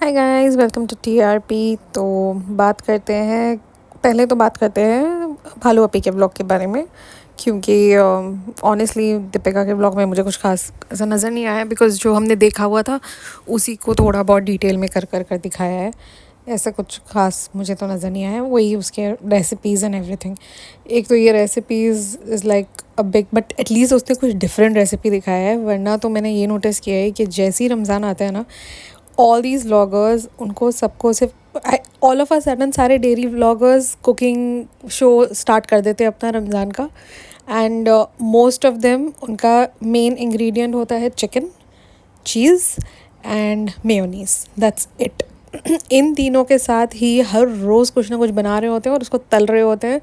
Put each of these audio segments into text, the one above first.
Hi guys, welcome to TRP. तो बात करते हैं पहले तो बात करते हैं भालू अपी के ब्लॉग के बारे में, क्योंकि ऑनेस्टली दीपिका के ब्लॉग में मुझे कुछ खास ऐसा नज़र नहीं आया, बिकॉज़ जो हमने देखा हुआ था उसी को थोड़ा बहुत डिटेल में कर दिखाया है। ऐसा कुछ खास मुझे तो नज़र नहीं आया, वही उसके रेसिपीज़ एंड एवरीथिंग। एक तो ये recipes is like a big, but at least उसने कुछ डिफरेंट रेसिपी दिखाया है। वरना तो मैंने ये नोटिस किया है कि जैसे ही रमज़ान आता है ना, ऑल दीज व्लॉगर्स उनको सबको सिर्फ ऑल ऑफ अ सडन सारे dairy vloggers cooking show start कर देते हैं अपना रमज़ान का। एंड मोस्ट ऑफ देम उनका मेन इंग्रेडिएंट होता है chicken, cheese and mayonnaise, that's it. इन तीनों के साथ ही हर रोज़ कुछ ना कुछ बना रहे होते हैं और उसको तल रहे होते हैं,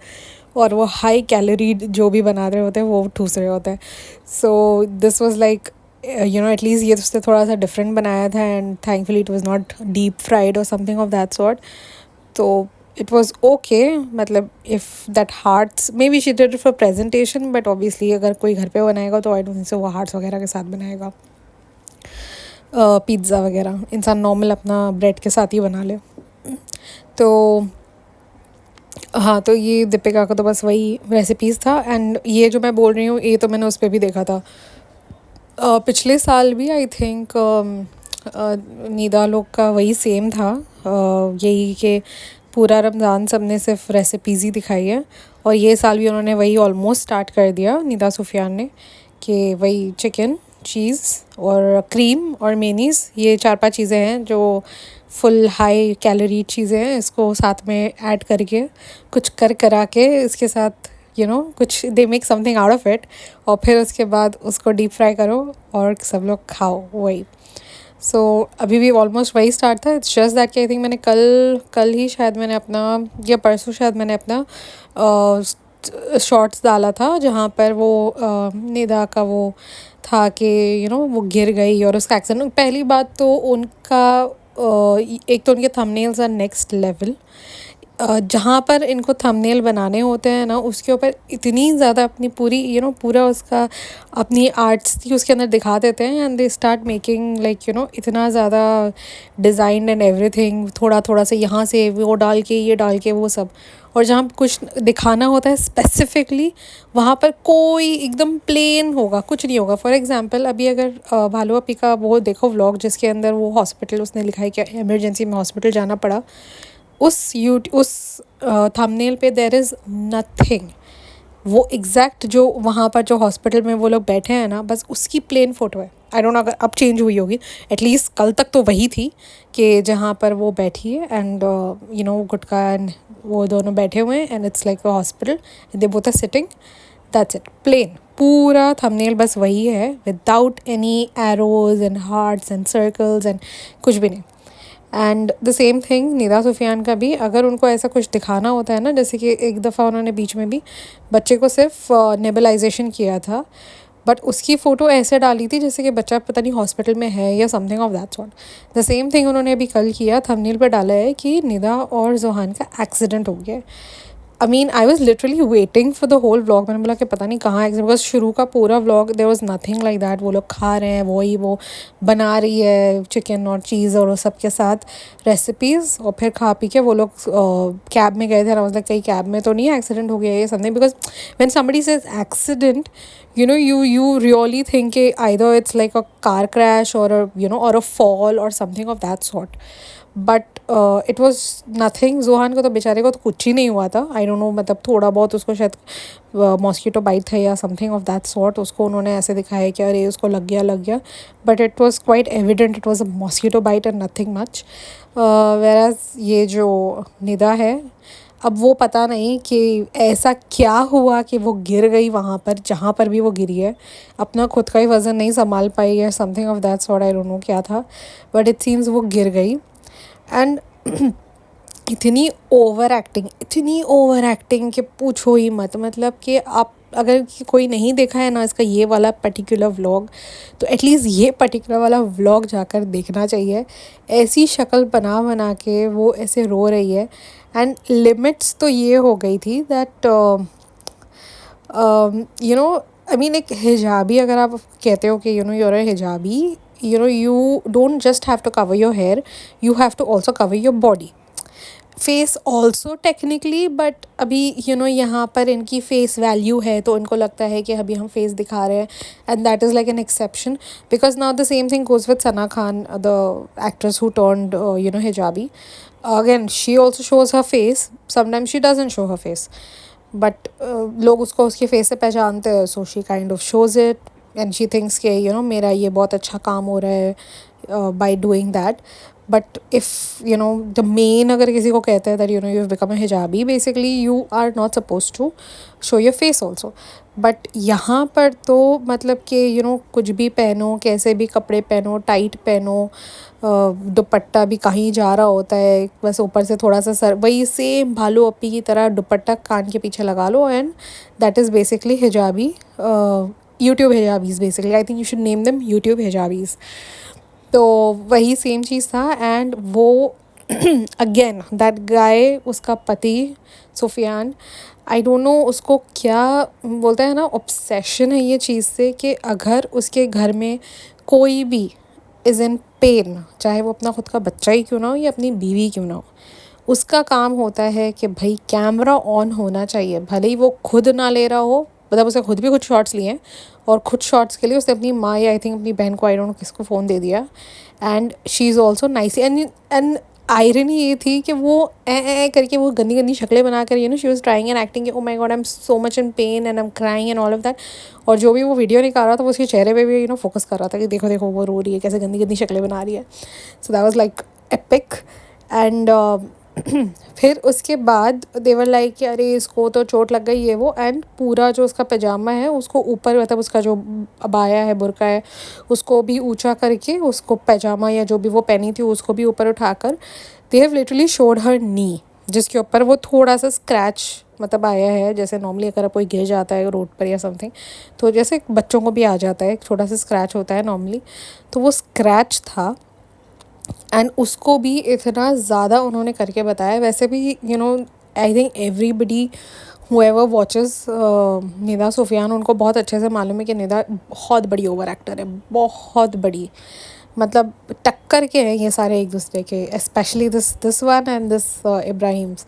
और वो हाई कैलोरी जो भी बना रहे होते हैं वो ठूस रहे होते हैं। So this was like at least ये तो उसने थोड़ा सा डिफरेंट बनाया था, and thankfully it was not deep fried और समथिंग ऑफ दैट सॉर्ट। तो इट वाज ओके, मतलब if that hearts may be she did it for presentation, but obviously अगर कोई घर पे बनाएगा तो आई डोंट थिंक सो वो हार्ट्स वगैरह के साथ बनाएगा। पिज़्ज़ा वगैरह इंसान नॉर्मल अपना ब्रेड के साथ ही बना ले। तो हाँ, तो ये दीपिका का तो बस वही रेसिपीज़ था। एंड ये जो मैं बोल रही हूँ ये तो मैंने उस पर भी देखा था। पिछले साल भी आई थिंक निदा लोग का वही सेम था। यही कि पूरा रमज़ान सब ने सिर्फ रेसिपीज़ ही दिखाई है, और ये साल भी उन्होंने वही ऑलमोस्ट स्टार्ट कर दिया निदा सुफियान ने, कि वही चिकन, चीज़ और क्रीम और मेनीज़, ये 4-5 चीज़ें हैं जो फुल हाई कैलोरी चीज़ें हैं। इसको साथ में ऐड करके कुछ करा के इसके साथ कुछ they make something out of it, और फिर उसके बाद उसको डीप फ्राई करो और सब लोग खाओ वही। सो अभी भी ऑलमोस्ट वही स्टार्ट था। इट्स जस्ट दैट कि आई थिंक मैंने कल ही शायद मैंने अपना, या परसों शायद मैंने अपना शॉर्ट्स डाला था जहाँ पर वो निदा का वो था कि वो गिर गई और उसका एक्सीडेंट। पहली बात तो उनका एक तो उनके थंबनेल्स आर नेक्स्ट लेवल। जहाँ पर इनको थंबनेल बनाने होते हैं ना, उसके ऊपर इतनी ज़्यादा अपनी पूरी पूरा उसका अपनी आर्ट्स थी उसके अंदर दिखा देते हैं, and they start making like इतना ज़्यादा डिज़ाइन एंड एवरीथिंग, थोड़ा थोड़ा सा यहाँ से वो डाल के ये डाल के वो सब। और जहाँ कुछ दिखाना होता है स्पेसिफिकली, वहाँ पर कोई एकदम प्लेन होगा, कुछ नहीं होगा। फॉर एग्जांपल अभी अगर भालू अपी का वो देखो व्लॉग जिसके अंदर वो हॉस्पिटल उसने लिखा है कि इमरजेंसी में हॉस्पिटल जाना पड़ा, उस थंबनेल पे देयर इज़ नथिंग। वो एग्जैक्ट जो वहाँ पर जो हॉस्पिटल में वो लोग बैठे हैं ना, बस उसकी प्लेन फ़ोटो है। आई डोंट नो अगर अब चेंज हुई होगी, एटलीस्ट कल तक तो वही थी कि जहाँ पर वो बैठी है, एंड गुटका एंड वो दोनों बैठे हुए हैं, and it's like a hospital, they both are sitting, that's it. Plain पूरा थंबनेल बस वही है, without any arrows and hearts and circles and कुछ भी नहीं। And the same thing Nida Sufiyan का भी, अगर उनको ऐसा कुछ दिखाना होता है ना, जैसे कि एक दफ़ा उन्होंने बीच में भी बच्चे को सिर्फ नेबलाइजेशन किया था, बट उसकी फ़ोटो ऐसे डाली थी जैसे कि बच्चा पता नहीं हॉस्पिटल में है या something of that sort. The same thing उन्होंने अभी कल किया, थंबनेल पर डाला है कि निदा और जोहान का एक्सीडेंट हो गया है। I mean I was literally waiting for the whole vlog. मैंने बोला कि पता नहीं कहाँ एक्सीडेंट, बिकॉज शुरू का पूरा vlog there was nothing like that. वो लोग खा रहे हैं, वो बना रही है चिकन और चीज़ और सब के साथ रेसिपीज़, और फिर खा पी के वो लोग कैब में गए थे। और कहीं कैब में तो नहीं एक्सीडेंट हो गया ये something, because when somebody says accident, you really think either it's like a car crash or a fall or something of that sort, but it was nothing. Johan को तो बेचारे को तो कुछ ही नहीं हुआ था। आई डोंट नो, मतलब थोड़ा बहुत उसको शायद मॉस्किटो बाइट था या समथिंग ऑफ दैट सॉर्ट। उसको उन्होंने ऐसे दिखाया कि अरे उसको लग गया, but it was quite evident it was a mosquito bite and nothing much. वेराज ये जो निदा है, अब वो पता नहीं कि ऐसा क्या हुआ कि वो गिर गई वहाँ पर जहाँ पर भी वो गिरी है, अपना खुद का ही वज़न नहीं संभाल पाई है, something of that sort. I don't no क्या था, बट इट सीम्स वो गिर गई। एंड इतनी ओवर एक्टिंग कि पूछो ही मत। मतलब कि आप अगर कोई नहीं देखा है ना इसका ये वाला पर्टिकुलर व्लॉग, तो एटलीस्ट ये पर्टिकुलर वाला व्लॉग जाकर देखना चाहिए। ऐसी शक्ल बना के वो ऐसे रो रही है, एंड लिमिट्स तो ये हो गई थी दैट आई मीन एक हिजाबी, अगर आप कहते हो कि you're a hijabi, you don't just have to cover your hair, you have to also cover your body. Face also technically, but अभी यहाँ पर इनकी फेस वैल्यू है तो उनको लगता है कि अभी हम फेस दिखा रहे हैं, and that is like an exception, because now the same thing goes with Sana Khan, the actress who turned hijabi. Again she also shows her face, sometimes she doesn't show her face, but लोग उसको उसके face से पहचानते हैं, so she kind of shows it, and she thinks कि मेरा ये बहुत अच्छा काम हो रहा है by doing that. But if the main, अगर किसी को कहते हैं that you have become a hijabi, basically you are not suppose to show your face also. But यहाँ पर तो मतलब कि कुछ भी पहनो, कैसे भी कपड़े पहनो, टाइट पहनो, दुपट्टा भी कहीं जा रहा होता है, बस ऊपर से थोड़ा सा सर, वही सेम भालू अप्पी की तरह दुपट्टा कान के पीछे लगा लो, and that is basically hijabi. YouTube hijabis basically, I think you should name them YouTube hijabis. तो वही सेम चीज़ था. एंड वो अगेन दैट गाय, उसका पति सुफियान, आई डोंट नो उसको क्या बोलता है ना, ऑब्सेशन है ये चीज़ से कि अगर उसके घर में कोई भी इज़ इन पेन, चाहे वो अपना खुद का बच्चा ही क्यों ना हो या अपनी बीवी क्यों ना हो, उसका काम होता है कि भाई कैमरा ऑन होना चाहिए, भले ही वो खुद ना ले रहा हो. मतलब उसने खुद भी कुछ शॉट्स लिए हैं, और खुद शॉट्स के लिए उसने अपनी माँ या आई थिंक अपनी बहन को, आई डोंट नो किसको फ़ोन दे दिया. And she is also nice. And irony ये थी कि वो ए करके वो गंदी गंदी शक्लें बना कर she was trying and acting, oh my God I am so much in pain and I am crying and all of that. और जो भी वो वीडियो निकाल रहा था वो उसके चेहरे पे भी फोकस कर रहा था कि देखो देखो वो रो रही है, कैसे गंदी गंदी शक्लें बना रही है. सो that was like epic. And फिर उसके बाद देवर लाइक कि अरे इसको तो चोट लग गई है वो, एंड पूरा जो उसका पैजामा है उसको ऊपर, मतलब उसका जो अबाया है, बुर्का है, उसको भी ऊंचा करके, उसको पैजामा या जो भी वो पहनी थी उसको भी ऊपर उठाकर, they have literally showed her knee, जिसके ऊपर वो थोड़ा सा स्क्रैच मतलब आया है. जैसे नॉर्मली अगर कोई गिर जाता है रोड पर या समथिंग, तो जैसे बच्चों को भी आ जाता है एक छोटा सा स्क्रैच होता है नॉर्मली, तो वो स्क्रैच था. एंड उसको भी इतना ज़्यादा उन्होंने करके बताया. वैसे भी I think everybody whoever watches Nida Sufiyan, उनको बहुत अच्छे से मालूम है कि निदा बहुत बड़ी ओवर एक्टर है, बहुत बड़ी, मतलब टक्कर के हैं ये सारे एक दूसरे के, specially this one and this Ibrahim's,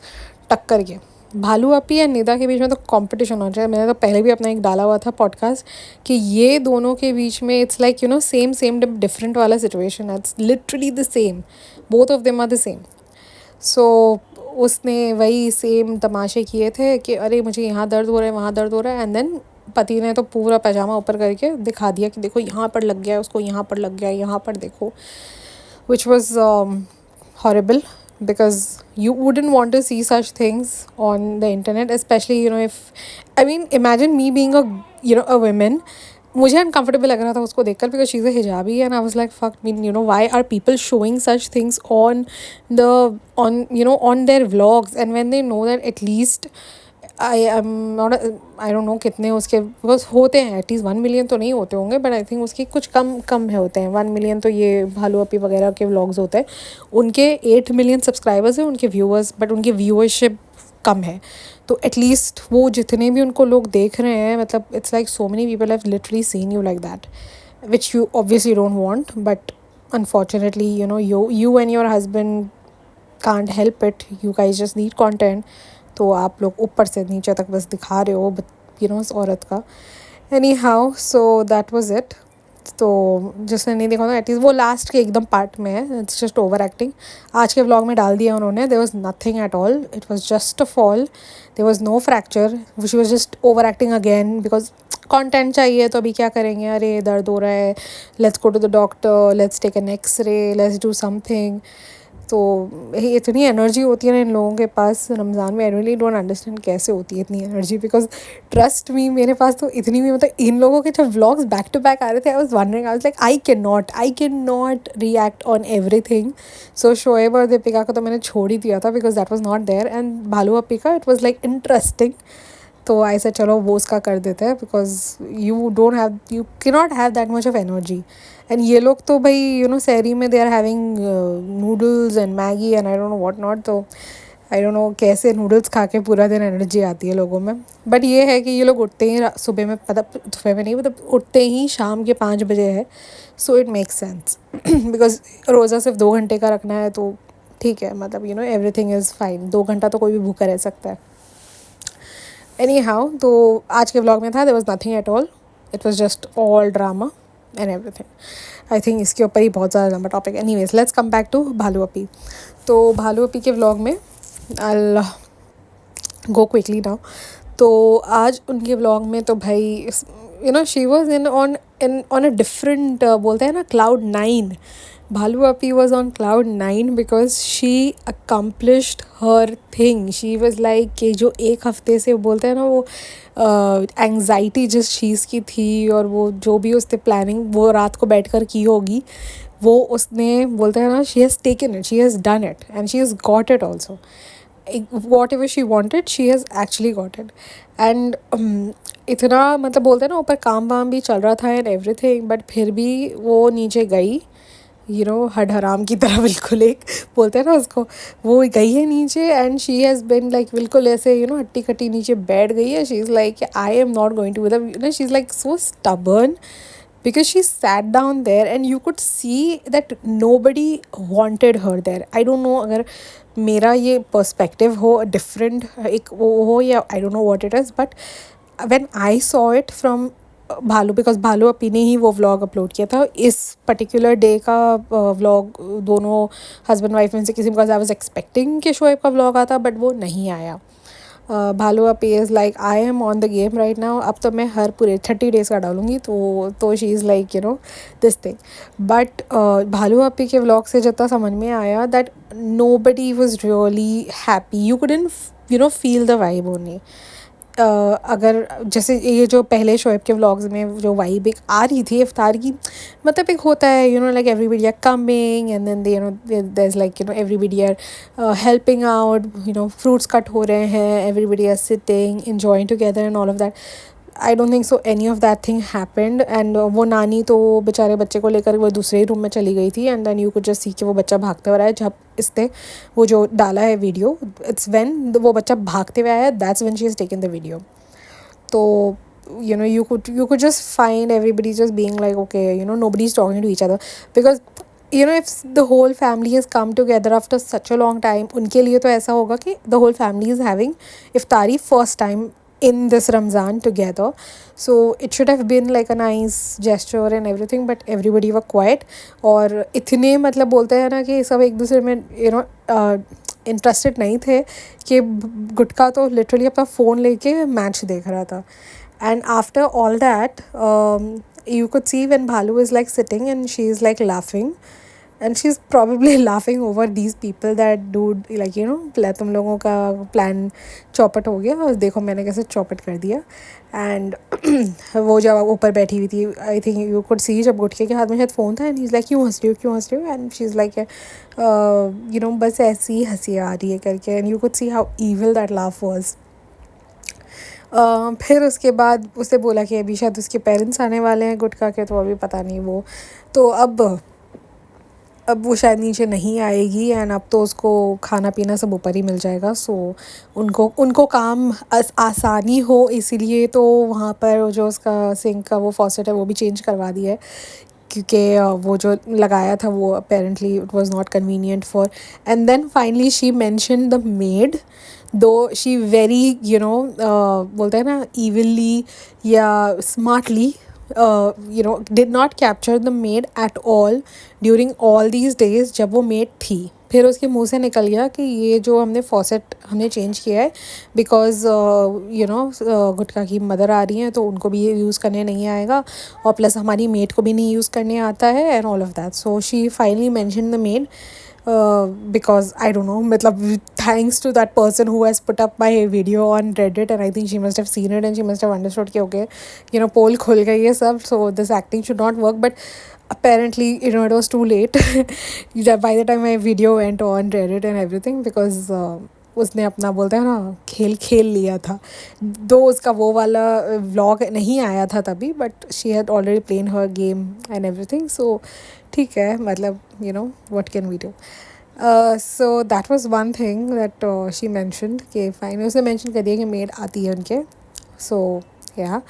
टक्कर के. भालू अप्पी एंड निदा के बीच में तो कंपटीशन होना चाहिए. मैंने तो पहले भी अपना एक डाला हुआ था पॉडकास्ट कि ये दोनों के बीच में इट्स लाइक सेम डिफरेंट वाला सिचुएशन है. It's literally the same, both of them are the same. So उसने वही सेम तमाशे किए थे कि अरे मुझे यहाँ दर्द हो रहा है, वहाँ दर्द हो रहा है, एंड देन पति ने तो पूरा पैजामा ऊपर करके दिखा दिया कि देखो यहाँ पर लग गया है, उसको यहाँ पर लग गया है, यहाँ पर देखो, which was horrible, because you wouldn't want to see such things on the internet, especially if, I mean, imagine me being a woman. मुझे अनकम्फर्टेबल लग रहा था उसको देखकर, because she is a hijabi, and I was like fuck, mean why are people showing such things on their vlogs, and when they know that at least I am not, I don't no कितने उसके, because होते हैं at least 1 million तो नहीं होते होंगे, but I think उसके कुछ कम है होते हैं 1 मिलियन. तो ये भालू अप्पी वगैरह के व्लॉग्स होते हैं, उनके 8 मिलियन सब्सक्राइबर्स हैं उनके व्यूअर्स, बट उनकी व्यूअरशिप कम है. तो एटलीस्ट वो जितने भी उनको लोग देख रहे हैं, मतलब it's like so many people have literally seen you like that, which you obviously don't want, but unfortunately you and your husband can't help it, you guys just need content. तो आप लोग ऊपर से नीचे तक बस दिखा रहे हो उस औरत का. Any how, so that was it. तो जिसने नहीं देखा था एटलीस्ट वो लास्ट के एकदम पार्ट में है, इट्स जस्ट ओवर एक्टिंग. आज के व्लॉग में डाल दिया उन्होंने, there was nothing at all, it was just a fall, there was no fracture, she was just over acting again, because content चाहिए तो अभी क्या करेंगे, अरे दर्द हो रहा है, let's go to the doctor, let's take an X ray, let's do something. तो इतनी एनर्जी होती है ना इन लोगों के पास रमज़ान में. आई रियली डोंट अंडरस्टैंड कैसे होती है इतनी एनर्जी, बिकॉज ट्रस्ट मी मेरे पास तो इतनी भी, मतलब इन लोगों के जब व्लॉग्स बैक टू बैक आ रहे थे, I was wondering, I was like I can not react on everything. So Shoaib और दीपिका को तो मैंने छोड़ ही दिया था, because that was not there, and Bhalu Appi का इट वाज लाइक इंटरेस्टिंग. तो ऐसे चलो वो उसका कर देते हैं, because you can not have that much of energy. And ये लोग तो भाई सहरी में they are having noodles and Maggi and I don't know what not. तो आई डोंट नो कैसे नूडल्स खा के पूरा दिन एनर्जी आती है लोगों में। बट ये है कि ये लोग उठते ही सुबह में, मतलब सुबह में नहीं, मतलब उठते ही शाम के 5 बजे है। So it makes sense because रोज़ा सिर्फ 2 घंटे का रखना है तो ठीक है, मतलब एवरीथिंग इज़ फाइन। 2 घंटा तो कोई भी भूखा रह सकता है। एनी हाउ, तो आज के ब्लॉग में था, there was nothing at all, it was just all drama and everything. I think इसके ऊपर ही बहुत ज़्यादा लंबा topic. Anyways, let's come back to भालू अपी। तो भालू अपी के व्लॉग में आई गो क्विकली नाउ। तो आज उनके व्लॉग में तो भाई she was in a different, बोलते हैं ना, cloud 9। भालू अपी was on cloud 9 because she accomplished her thing. She was like कि जो एक हफ्ते से बोलते हैं ना वो एंग्जाइटी जिस चीज़ की थी, और वो जो भी उसने प्लानिंग वो रात को बैठ कर की होगी, वो उसने, बोलते हैं ना, she has taken it, she has done it and she has got it also. whatever she wanted she has actually got it। and इतना, मतलब बोलते हैं ना, ऊपर काम वाम भी चल रहा था एंड एवरीथिंग, बट फिर भी वो नीचे गई, हड हराम की तरह, बिल्कुल एक, बोलते हैं ना उसको, वो गई है नीचे and she has been like, बिल्कुल ऐसे हट्टी कट्टी नीचे बैठ गई है। She is like I am not going to, मतलब she is like so stubborn because she sat down there and you could see that nobody wanted her there। I don't know अगर मेरा ये पर्सपेक्टिव हो different, एक वो हो, या आई don't know what it is, but when I saw it from भालू, because भालू अपी ने ही वो व्लॉग अपलोड किया था इस पर्टिकुलर डे का व्लॉग, दोनों हस्बैंड वाइफ में से किसी, बिकॉज आई वाज एक्सपेक्टिंग कि शोएब का व्लॉग आता, बट वो नहीं आया। भालू अपी is like I M on the game right now, अब तो मैं हर पूरे 30 डेज़ का डालूंगी, तो she is like this thing. But भालू अपी के व्लॉग से जितना समझ में आया that nobody was really happy, you couldn't feel the vibe only. अगर जैसे ये जो पहले शोएब के व्लॉग्स में जो वाइब एक आ रही थी इफ्तार की, मतलब एक होता है like everybody are coming and then there is like everybody are helping out, fruits cut हो रहे हैं, everybody are sitting enjoying together and all of that. I don't think so any of that thing happened. And वो नानी तो बेचारे बच्चे को लेकर वो दूसरे ही रूम में चली गई थी, and then you could just see कि वो बच्चा भागते हुए रहा है। जब इसने वो जो डाला है वीडियो, इट्स व्हेन वो बच्चा भागते हुए आया है, that's when she is taken the video. तो you could just find everybody just being like, okay, nobody's talking to each other because if the whole family has come together after such a long time, उनके लिए तो ऐसा होगा कि the whole family is having iftari first time in this Ramzan together, so it should have been like a nice gesture and everything, but everybody were quiet। और इतने, मतलब बोलते हैं ना कि सब एक दूसरे में इंटरेस्टेड नहीं थे कि गुटका तो लिटरली अपना फ़ोन लेके मैच देख रहा था। And after all that you could see when Bhalu is like sitting and she is like laughing, and she's probably laughing over these people that dude, like तुम लोगों का प्लान चौपट हो गया और देखो मैंने कैसे चौपट कर दिया। एंड वो जब ऊपर बैठी हुई थी, आई थिंक यू कुड सी, जब गुटके के हाथ में शायद फ़ोन था, एंड ही इज़ लाइक क्यों हंस रही हो, एंड शी इज़ लाइक बस ऐसी हंसी आ रही है करके, and you could see how evil that laugh was. फिर उसके बाद उससे बोला कि अभी शायद उसके पेरेंट्स आने वाले हैं गुटका के, तो अभी पता नहीं वो, तो अब वो शायद नीचे नहीं आएगी, एंड अब तो उसको खाना पीना सब ऊपर ही मिल जाएगा। सो उनको काम आसानी हो, इसीलिए तो वहाँ पर जो उसका सिंक का वो फॉसेट है वो भी चेंज करवा दिया है, क्योंकि वो जो लगाया था वो apparently it was not convenient for. And then finally she mention the maid, though she very बोलते हैं ना evilly या smartly did not capture the maid at all during all these days जब वो मेड थी। फिर उसके मुंह से निकल गया कि ये जो हमने फॉसेट हमने चेंज किया है बिकॉज गुटका की मदर आ रही हैं, तो उनको भी ये यूज़ करने नहीं आएगा, और प्लस हमारी मेड को भी नहीं यूज़ करने आता है, and all of that. So she finally mention the made because I don't know, मतलब thanks to that person who has put up my video on Reddit, and I think she must have seen it and she must have understood कि okay poll खुल गई है सब, so this acting should not work, but apparently it was too late by the time my video went on Reddit and everything, because उसने अपना, बोलते हैं ना, खेल लिया था। दो उसका वो वाला व्लॉग नहीं आया था तभी, but she had already plan her game and everything, so ठीक है, मतलब what can we do. So that was one thing that she mentioned कि फाइन उसने मेंशन कर दिया कि मेड आती है उनके. So yeah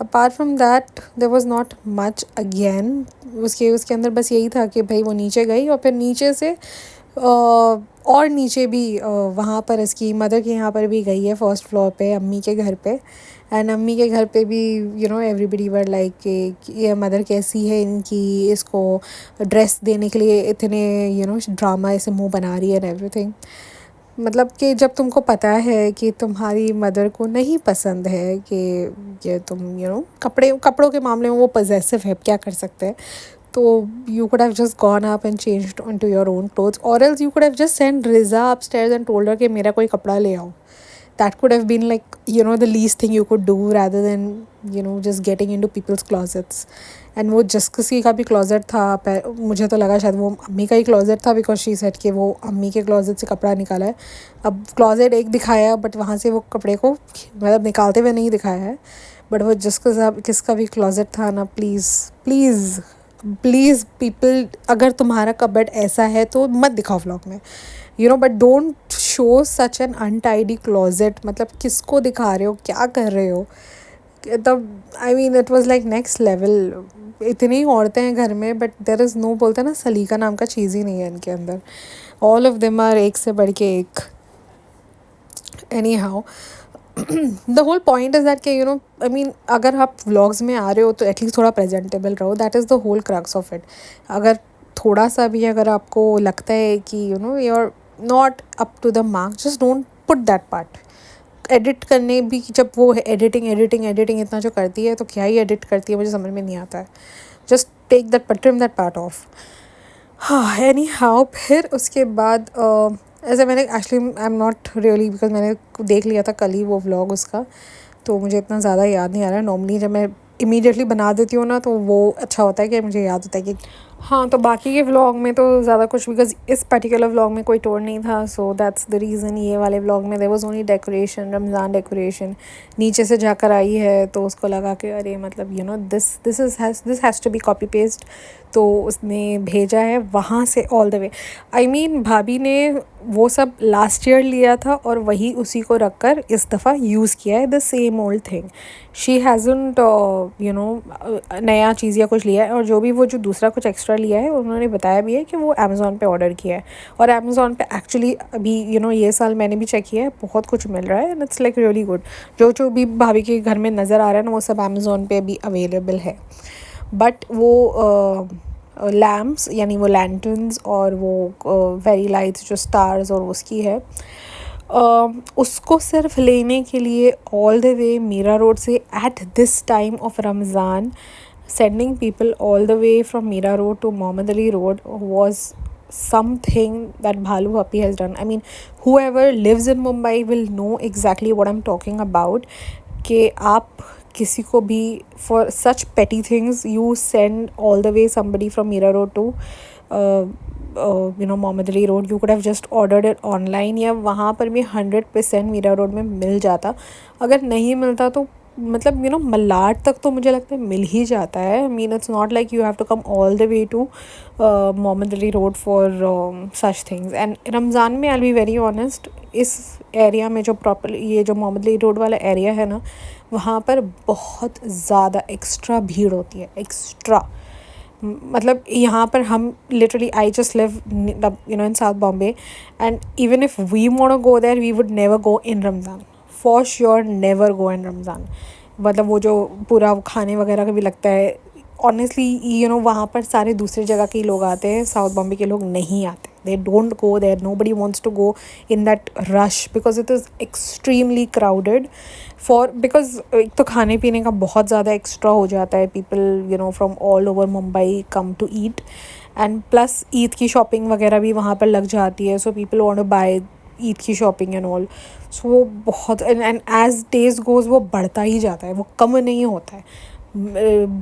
apart from that there was not much again. उसके अंदर बस यही था कि भाई वो नीचे गई और फिर नीचे से और नीचे भी वहाँ पर इसकी मदर के यहाँ पर भी गई है फर्स्ट फ्लोर पे अम्मी के घर पे. एंड अम्मी के घर पे भी एवरीबडी वर लाइक कि ये मदर कैसी है इनकी, इसको ड्रेस देने के लिए इतने ड्रामा ऐसे मुंह बना रही है एंड एवरीथिंग. मतलब कि जब तुमको पता है कि तुम्हारी मदर को नहीं पसंद है कि ये तुम कपड़ों के मामले में वो पजेसिव है, क्या कर सकते हैं. तो you could have just gone up and changed onto your own clothes, or else you could have just sent Riza upstairs and told her कि मेरा कोई कपड़ा ले आओ. That could have been like the least thing you could do rather than just getting into people's closets. And वो जिस किसी का भी क्लोजेट था, मुझे तो लगा शायद वो अम्मी का ही क्लोजेट था, बिकॉज शी सेड कि वो अम्मी के क्लोजेट से कपड़ा निकाला है. अब क्लोजेट एक दिखाया बट वहाँ से वो कपड़े को मतलब निकालते हुए नहीं दिखाया है. बट वो किसका भी क्लोजेट था ना, प्लीज़ प्लीज़ प्लीज़ पीपल, अगर तुम्हारा कबर्ड ऐसा है तो मत दिखाओ व्लॉग में, but don't show such an untidy closet. मतलब किसको दिखा रहे हो, क्या कर रहे हो. तब I mean it was like next level. इतनी औरतें हैं घर में बट देयर इज़ नो, बोलते हैं ना, सलीका नाम का चीज़ ही नहीं है इनके अंदर. ऑल ऑफ देम आर एक से बढ़ के एक. Anyhow the whole point is that कि आई मीन अगर आप व्लॉग्स में आ रहे हो तो एटलीस्ट थोड़ा प्रेजेंटेबल रहो. That is the whole crux of it. अगर थोड़ा सा भी अगर आपको लगता है कि you are not up to the mark, just don't put that part. Edit करने भी जब वो एडिटिंग इतना जो करती है तो क्या ही एडिट करती है, मुझे समझ में नहीं आता है. Just take that trim that part off. हाँ, एनी हाउ फिर उसके बाद ऐसे मैंने actually I am not really, because मैंने देख लिया था कल ही वो व्लॉग उसका, तो मुझे इतना ज़्यादा याद नहीं आ रहा है. नॉर्मली जब मैं इमीडिएटली बना देती हूँ ना तो वो अच्छा होता है कि मुझे याद होता है कि हाँ. तो बाकी के व्लॉग में तो ज़्यादा कुछ, बिकॉज इस पर्टिकुलर व्लॉग में कोई टूर नहीं था, सो दैट्स द रीज़न. ये वाले व्लॉग में there was only decoration, Ramzan decoration. नीचे से जाकर आई है तो उसको लगा कि अरे मतलब this has to be copy paste, तो उसने भेजा है वहाँ से all the way. I mean भाभी ने वो सब लास्ट ईयर लिया था और वही उसी को रख कर इस दफ़ा यूज़ किया है, the same old thing. She hasn't नया चीज़ या कुछ लिया है. और जो दूसरा कुछ एक्स्ट्रा लिया है उन्होंने बताया भी है कि वो अमेज़ॉन पे ऑर्डर किया है. और अमेज़ॉन पे एक्चुअली अभी ये साल मैंने भी चेक किया है, बहुत कुछ मिल रहा है and it's like really good. जो भी भाभी के घर में नज़र आ रहा है ना वो सब अमेज़ॉन पे अभी अवेलेबल है. बट वो लैम्प्स यानी वो लैंटर्न्स और वो वेरी लाइट्स जो स्टार्स और उसकी है, उसको सिर्फ लेने के लिए all the way Mira Road से at this time of Ramzan, sending people all the way from Mira Road to Mohammad Ali Road was something that Bhalu Happy has done. I mean, whoever lives in Mumbai will know exactly what I'm talking about. कि आप किसी को भी for such petty things you send all the way somebody from Mira Road to Mohammad Ali Road. You could have just ordered it online, या वहाँ पर भी 100% Meera road में मिल जाता. अगर नहीं मिलता तो मतलब मलाड तक तो मुझे लगता है मिल ही जाता है. I mean it's not like you have to come all the way to Mohammed Ali road for such things. And Ramzan में आई बी वेरी ऑनेस्ट, इस एरिया में जो प्रॉपर ये जो मोहम्मद अली रोड वाला एरिया है ना, वहाँ पर बहुत ज़्यादा एक्स्ट्रा भीड़ होती है. एक्स्ट्रा मतलब यहाँ पर हम literally, I just live in south Bombay, and even if we want to go there we would never go in Ramzan. For sure never go in Ramzan. मतलब वो जो पूरा खाने वगैरह का भी लगता है, ऑनेस्टली वहाँ पर सारे दूसरे जगह के लोग आते हैं, साउथ बॉम्बे के लोग नहीं आते. They don't go there, nobody wants to go in that rush because it is extremely crowded. Because एक तो खाने पीने का बहुत ज़्यादा एक्स्ट्रा हो जाता है. People from all over Mumbai come to eat, and plus Eid की शॉपिंग वगैरह भी वहाँ पर लग जाती है. So people want to buy Eid की शॉपिंग एंड ऑल. सो वो बहुत, एंड एज डेज गोज़ वो बढ़ता ही जाता है, वो कम नहीं होता है.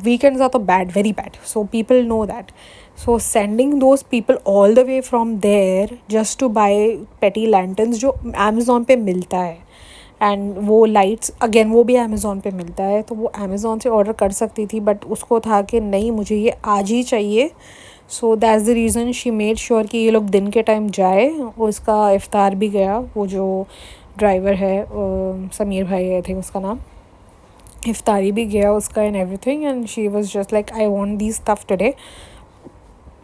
वीकेंड्स आर तो bad, very bad. So people know that. So sending those people all the way from there just to buy petty lanterns जो अमेज़ॉन पे मिलता है, एंड वो लाइट्स अगेन वो भी अमेज़ॉन पे मिलता है, तो वो अमेज़ॉन से ऑर्डर कर सकती थी. बट उसको था कि नहीं, मुझे ये आज ही चाहिए. So that's the reason she made sure कि ये लोग दिन के टाइम जाए. उसका इफ्तार भी गया. वो जो ड्राइवर है समीर भाई आई थिंक उसका नाम, इफ्तारी भी गया उसका and everything. And she was just like I want this stuff today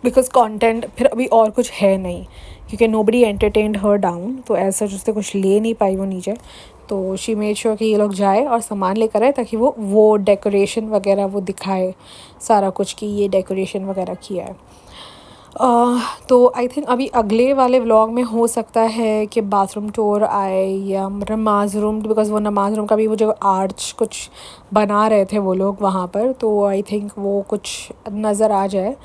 because content फिर अभी और कुछ है नहीं, क्योंकि नोबडी एंटरटेन्ड हर डाउन. तो ऐसा उससे कुछ ले नहीं पाई वो नीचे. तो शी मेड श्योर कि ये लोग जाए और सामान लेकर आए ताकि वो डेकोरेशन वगैरह वो दिखाए सारा कुछ कि ये डेकोरेशन वगैरह किया है. तो आई थिंक अभी अगले वाले व्लॉग में हो सकता है कि बाथरूम टूर आए या नमाज रूम, बिकॉज़ वो नमाज रूम का भी वो जो आर्च कुछ बना रहे थे वो लोग वहाँ पर. तो आई थिंक वो कुछ नज़र आ जाए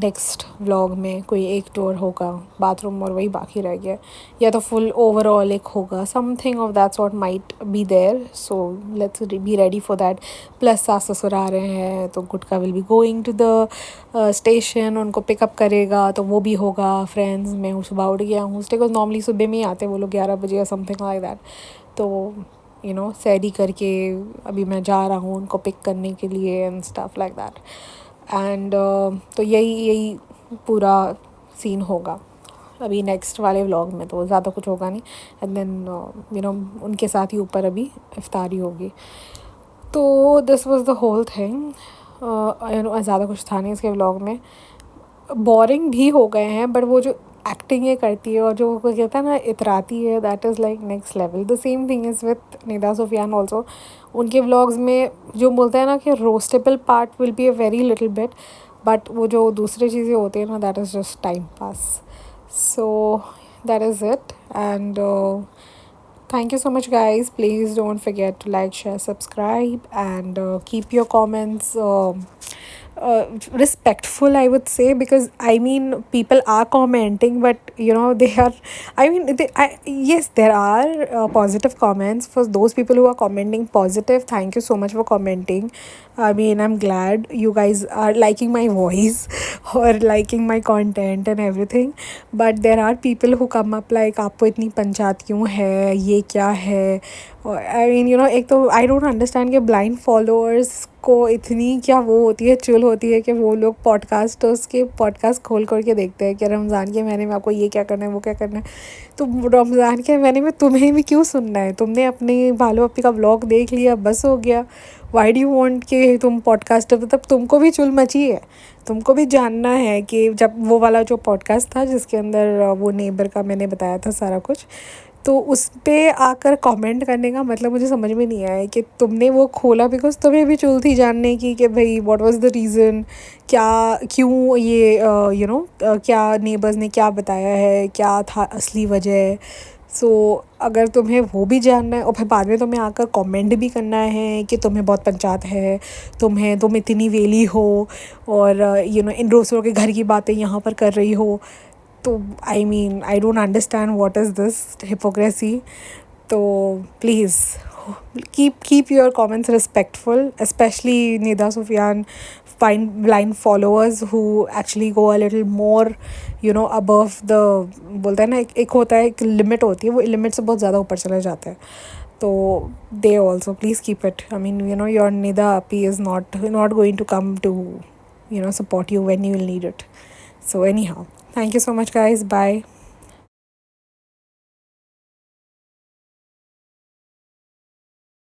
नेक्स्ट व्लॉग में. कोई एक टूर होगा बाथरूम और वही बाकी रह गया, या तो फुल ओवरऑल एक होगा. Something of that sort might be there. So let's be ready for that. Plus सास ससुर आ रहे हैं तो Gutka will be going to the station, उनको पिकअप करेगा तो वो भी होगा. फ्रेंड्स मैं सुबह उठ गया हूँ उसके, नॉर्मली सुबह में ही आते वो लोग 11 बजे या समथिंग लाइक दैट. तो सैरी करके अभी मैं जा रहा हूँ उनको पिक करने के लिए and stuff like that. And तो यही पूरा सीन होगा अभी नेक्स्ट वाले व्लॉग में. तो ज़्यादा कुछ होगा नहीं. एंड देन उनके साथ ही ऊपर अभी इफ्तारी होगी. तो this was the whole thing. ज़्यादा कुछ था नहीं इसके व्लॉग में. बोरिंग भी हो गए हैं, बट वो जो एक्टिंग ये करती है और जो वो कहता है ना इतराती है, that is like next level. The same thing is with Nida Sufiyan also. उनके व्लॉग्स में जो बोलते हैं ना कि roastable part will be a very little bit, but वो जो दूसरी चीज़ें होती हैं ना that is just time pass. So that is it. And thank you so much guys. Please don't forget to like, share, subscribe, and keep your comments respectful, I would say, because I mean people are commenting, but they are, I mean yes, there are positive comments. For those people who are commenting positive, thank you so much for commenting. I mean, I'm glad you guys are liking my voice or liking my content and everything. But there are people who come up like आपको इतनी पंचायत क्यों है, ये क्या है. I mean, एक तो I don't understand कि ब्लाइंड फॉलोअर्स को इतनी क्या वो होती है, चिल होती है कि वो लोग पॉडकास्टर्स के पॉडकास्ट खोल के देखते हैं कि रमज़ान के महीने में आपको ये क्या करना है, वो क्या करना है. तो रमज़ान के महीने में तुम्हें भी क्यों सुनना है? तुमने अपने भालो अपनी का व्लॉग देख लिया, बस हो गया. वाई डू यू वॉन्ट कि तुम पॉडकास्टर, मतलब तुमको भी चुल मची है. तुमको भी जानना है कि जब वो वाला जो पॉडकास्ट था जिसके अंदर वो नेबर का मैंने बताया था सारा कुछ, तो उस पे आकर कमेंट करने का मतलब मुझे समझ में नहीं आया कि तुमने वो खोला बिकॉज तुम्हें भी चुल थी जानने की कि भाई व्हाट वाज द रीज़न, क्या क्यों ये क्या नेबर्स ने क्या बताया है, क्या था असली वजह. सो अगर तुम्हें वो भी जानना है और फिर बाद में तुम्हें आकर कमेंट भी करना है कि तुम्हें बहुत पंचायत है, तुम इतनी वेली हो और इन रोज़ों के घर की बातें यहाँ पर कर रही हो, तो आई mean I don't understand what is this hypocrisy. तो please keep your comments respectful, especially Nida Sufyan find blind followers who actually go a little more above the, बोलते हैं ना एक होता है, एक लिमिट होती है, वो लिमिट से बहुत ज़्यादा ऊपर चले जाते हैं. तो they also please keep it. I mean your Nida P is not going to come to support you when you will need it. So anyhow, thank you so much guys. Bye.